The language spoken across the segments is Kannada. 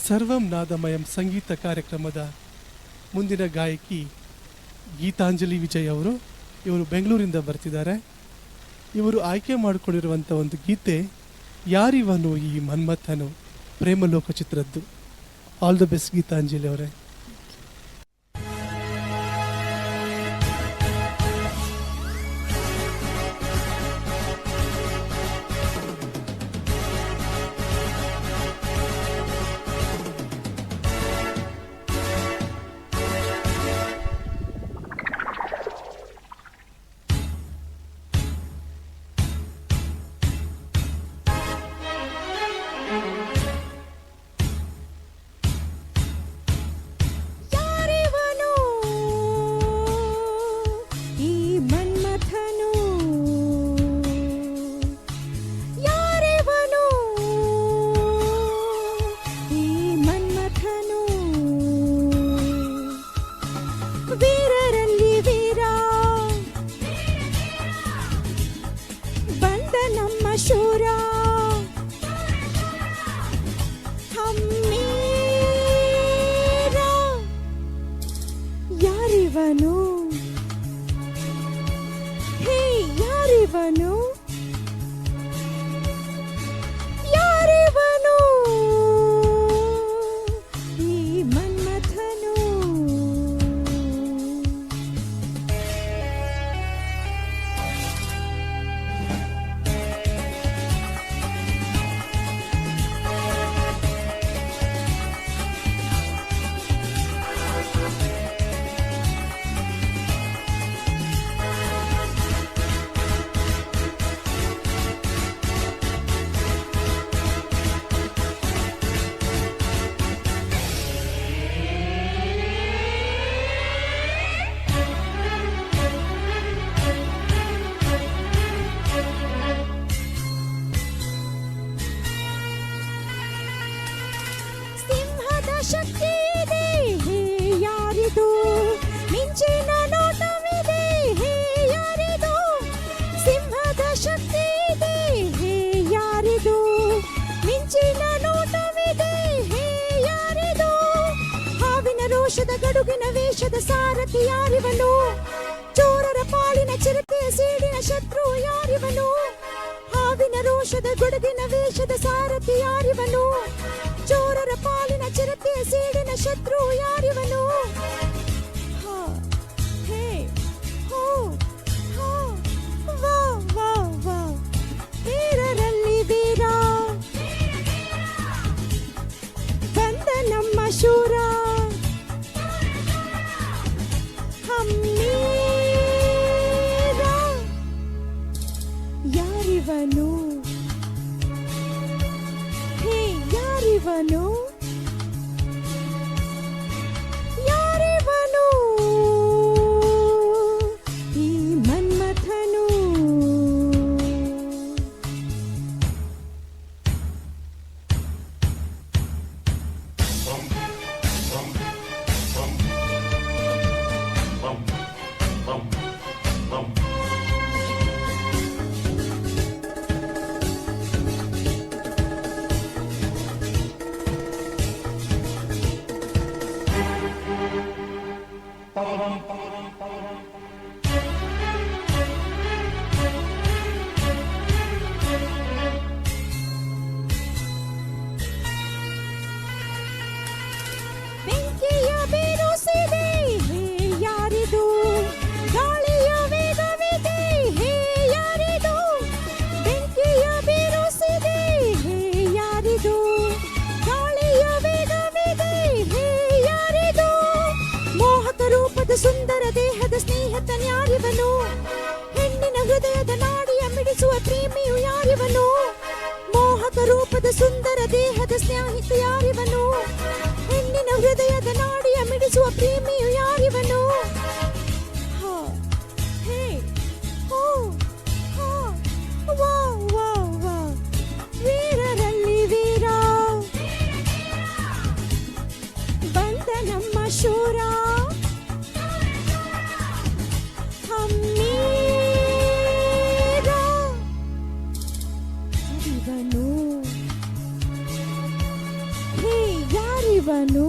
ಸರ್ವಂ ನಾದಮಯಂ ಸಂಗೀತ ಕಾರ್ಯಕ್ರಮದ ಮುಂದಿನ ಗಾಯಕಿ ಗೀತಾಂಜಲಿ ವಿಜಯ್ ಅವರು. ಇವರು ಬೆಂಗಳೂರಿಂದ ಬರ್ತಿದ್ದಾರೆ. ಇವರು ಆಯ್ಕೆ ಮಾಡಿಕೊಂಡಿರುವಂಥ ಒಂದು ಗೀತೆ ಯಾರಿವನು ಈ ಮನ್ಮಥನು, ಪ್ರೇಮಲೋಕ ಚಿತ್ರದ್ದು. ಆಲ್ ದ ಬೆಸ್ಟ್ ಗೀತಾಂಜಲಿ ಅವರೇ. ಯಾರಿವನು, ಹೇ ಯಾರಿವನು, ಯಾರಿವನು ಈ ಮನ್ಮಥನು. ಶಕ್ತಿ ಇದೆ ಹೇ ಯಾರಿದು, ಮಿಂಚಿನ ನೋಟವಿದೆ ಹೇ ಯಾರಿದು, ಸಿಂಹದ ಶಕ್ತಿ ಇದೆ ಹೇ ಯಾರಿದು, ಮಿಂಚಿನ ನೋಟವಿದೆ ಹೇ ಯಾರಿದು, ಹಾವಿನ ರೋಷದ ಗಡುಗಿನ ವೇಷದ ಸಾರಥಿ ಯಾರಿವನು, ಚೋರರ ಪಾಳಿನ ಚಿರತೆಯ ಸೀಡಿನ ಶತ್ರು ಯಾರಿವನು, ಹಾವಿನ ರೋಷದ ಗಡುಗಿನ ವೇಷದ ಸಾರಥಿ ಯಾರಿವನು, ಚೋರರ ಪಾಲಿನ ಚಿರತೆಯ ಸೀಡಿನ ಶತ್ರು ಯಾರಿವನು. ಹೇ ಹೋ ಹೋ ವಾ ವಾ ವಾ, ವೀರರಲ್ಲಿ ವೀರ ಬಂದ ನಮ್ಮ ಶೂರ, ಹಮ್ಮೀರ. ಯಾರಿವನು, ಹೇ ಯಾರಿವನು, ಯಾರಿವನು ಈ ಮನ್ಮಥನು. ಬೆಂಕಿಯ ಬಿರುಸಿದೆ ಹೇ ಯಾರಿದು, ಗಾಳಿಯ ವೇಗವಿದೆ ಹೇ ಯಾರಿದು, ಬೆಂಕಿಯ ಬಿರುಸಿದೆ ಹೇ ಯಾರಿದು, ಗಾಳಿಯ ವೇಗವಿದೆ ಹೇ ಯಾರಿದು, ಮೋಹಕ ರೂಪದ ಸುಂದರ ದೇಹದ ಸ್ನೇಹಿತನ್ಯಾರಿವನು, ಹೆಣ್ಣಿನ ಹೃದಯದ ನಾಡಿಯ ಮಿಡಿಸುವ ಪ್ರೇಮಿಯು ಯಾರಿವನು, ಮೋಹಕ ರೂಪದ ಸುಂದರ ದೇಹದ ಸ್ನೇಹಿತ ಯಾರಿವನು, ಹೆಣ್ಣಿನ ಹೃದಯದ ನಾಡಿಯ ಮಿಡಿಸುವ ಪ್ರೇಮಿಯು ಯಾರಿವನು. ಹೇ ಹೋ ಹೋ ವಾ ವಾ ವಾ, ವೀರರಲ್ಲಿ ವೀರ ಬಂದ ನಮ್ಮ ಶೂರ, ಹಮ್ಮೀರ. ಯಾರಿವನು, ಹೇ ಯಾರಿವನು, ಬರುವನು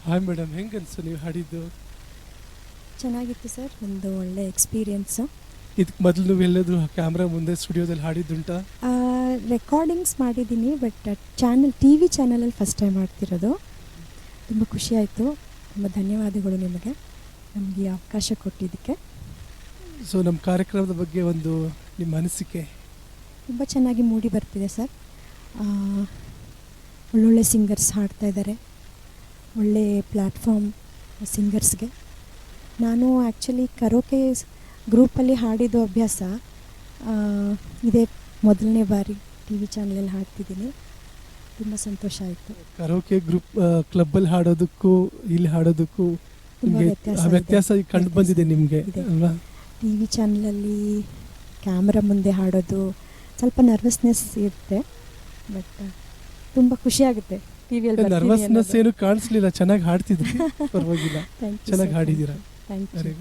ಹಾಯ್ ಮೇಡಮ್, ಹೆಂಗೆ ಅನ್ಸು ನೀವು ಹಾಡಿದ್ದು? ಚೆನ್ನಾಗಿತ್ತು ಸರ್, ಒಂದು ಒಳ್ಳೆ ಎಕ್ಸ್ಪೀರಿಯನ್ಸು. ಇದಕ್ಕೆ ಮೊದಲು ನೀವು ಎಲ್ಲಾದರೂ ಕ್ಯಾಮ್ರಾ ಮುಂದೆ ಸ್ಟುಡಿಯೋದಲ್ಲಿ ಹಾಡಿದ್ದುಂಟಾ? ರೆಕಾರ್ಡಿಂಗ್ಸ್ ಮಾಡಿದ್ದೀನಿ, ಬಟ್ ಚಾನಲ್ ಟಿ ವಿ ಚಾನಲಲ್ಲಿ ಫಸ್ಟ್ ಟೈಮ್ ಮಾಡ್ತಿರೋದು. ತುಂಬ ಖುಷಿಯಾಯಿತು. ತುಂಬ ಧನ್ಯವಾದಗಳು ನಿಮಗೆ, ನಮಗೆ ಈ ಅವಕಾಶ ಕೊಟ್ಟಿದ್ದಕ್ಕೆ. ಸೊ ನಮ್ಮ ಕಾರ್ಯಕ್ರಮದ ಬಗ್ಗೆ ಒಂದು ನಿಮ್ಮ ಅನಿಸಿಕೆ? ತುಂಬ ಚೆನ್ನಾಗಿ ಮೂಡಿ ಬರ್ತಿದೆ ಸರ್. ಒಳ್ಳೊಳ್ಳೆ ಸಿಂಗರ್ಸ್ ಹಾಡ್ತಾ ಇದ್ದಾರೆ, ಒಳ್ಳೆ ಪ್ಲ್ಯಾಟ್ಫಾರ್ಮ್ ಸಿಂಗರ್ಸ್ಗೆ. ನಾನು ಆ್ಯಕ್ಚುಲಿ ಕರೋಕೆ ಗ್ರೂಪಲ್ಲಿ ಹಾಡಿದ್ದು ಅಭ್ಯಾಸ, ಇದೇ ಮೊದಲನೇ ಬಾರಿ ಟಿ ವಿ ಚಾನಲಲ್ಲಿ ಹಾಡ್ತಿದ್ದೀನಿ. ತುಂಬ ಸಂತೋಷ ಆಯಿತು. ಕರೋಕೆ ಗ್ರೂಪ್ ಕ್ಲಬ್ಬಲ್ಲಿ ಹಾಡೋದಕ್ಕೂ ಇಲ್ಲಿ ಹಾಡೋದಕ್ಕೂ ತುಂಬ ನಿಮಗೆ ವ್ಯತ್ಯಾಸ ಕಂಡು ಬಂದಿದೆ ನಿಮಗೆ ಅಲ್ವಾ? ಟಿ ವಿ ಚಾನಲಲ್ಲಿ ಕ್ಯಾಮ್ರಾ ಮುಂದೆ ಹಾಡೋದು ಸ್ವಲ್ಪ ನರ್ವಸ್ನೆಸ್ ಇರುತ್ತೆ, ಬಟ್ ತುಂಬ ಖುಷಿಯಾಗುತ್ತೆ. ಟಿ ವಿಯಲ್ಲಿ ನರ್ವಸ್ನೆಸ್ ಏನು ಕಾಣಿಸ್ಲಿಲ್ಲ, ಚೆನ್ನಾಗಿ ಹಾಡ್ತಿದ್ರಿ, ಪರವಾಗಿಲ್ಲ, ಚೆನ್ನಾಗಿ ಹಾಡಿದ್ದೀರಾ. Thank you.